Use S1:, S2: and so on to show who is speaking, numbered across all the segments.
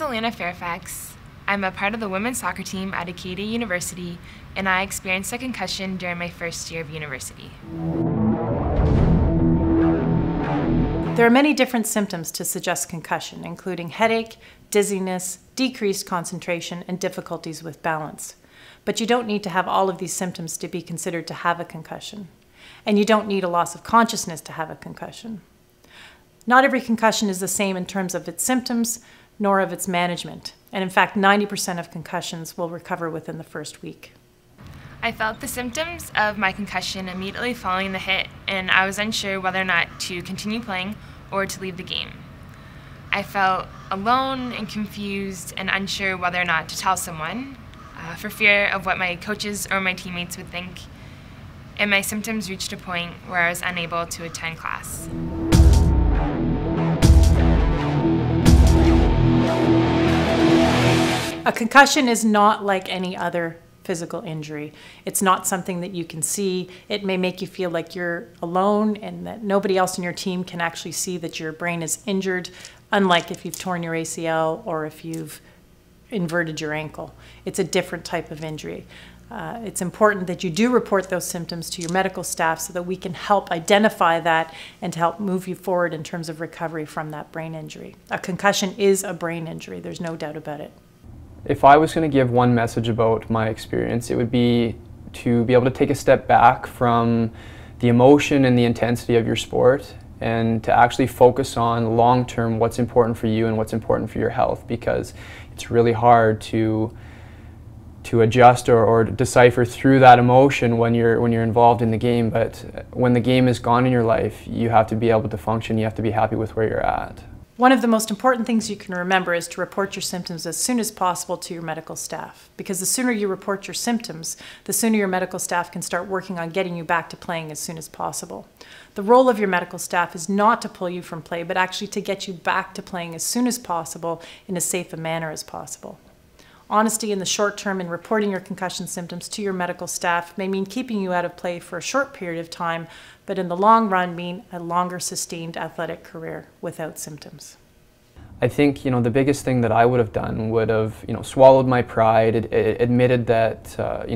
S1: Alana Fairfax. I'm a part of the women's soccer team at Acadia University, and I experienced a concussion during my first year of university.
S2: There are many different symptoms to suggest concussion, including headache, dizziness, decreased concentration, and difficulties with balance. But you don't need to have all of these symptoms to be considered to have a concussion. And you don't need a loss of consciousness to have a concussion. Not every concussion is the same in terms of its symptoms, nor of its management. And in fact, 90% of concussions will recover within the first week.
S1: I felt the symptoms of my concussion immediately following the hit, and I was unsure whether or not to continue playing or to leave the game. I felt alone and confused and unsure whether or not to tell someone for fear of what my coaches or my teammates would think, and my symptoms reached a point where I was unable to attend class.
S2: A concussion is not like any other physical injury. It's not something that you can see. It may make you feel like you're alone and that nobody else in your team can actually see that your brain is injured, unlike if you've torn your ACL or if you've inverted your ankle. It's a different type of injury. It's important that you do report those symptoms to your medical staff so that we can help identify that and to help move you forward in terms of recovery from that brain injury. A concussion is a brain injury, there's no doubt about it.
S3: If I was going to give one message about my experience, it would be to be able to take a step back from the emotion and the intensity of your sport and to actually focus on long-term what's important for you and what's important for your health, because it's really hard to adjust or decipher through that emotion when you're involved in the game. But when the game is gone in your life, you have to be able to function, you have to be happy with where you're at.
S2: One of the most important things you can remember is to report your symptoms as soon as possible to your medical staff, because the sooner you report your symptoms, the sooner your medical staff can start working on getting you back to playing as soon as possible. The role of your medical staff is not to pull you from play, but actually to get you back to playing as soon as possible in as safe a manner as possible. Honesty in the short term in reporting your concussion symptoms to your medical staff may mean keeping you out of play for a short period of time, but in the long run mean a longer sustained athletic career without symptoms.
S3: I think, the biggest thing that I would have done would have, swallowed my pride, admitted that,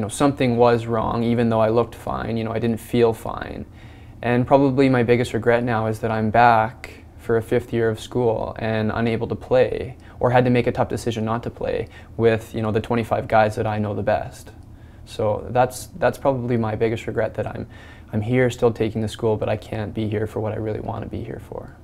S3: something was wrong, even though I looked fine, I didn't feel fine. And probably my biggest regret now is that I'm back for a 5th year of school and unable to play, or had to make a tough decision not to play with, the 25 guys that I know the best. So that's probably my biggest regret, that I'm here still taking the school, but I can't be here for what I really want to be here for.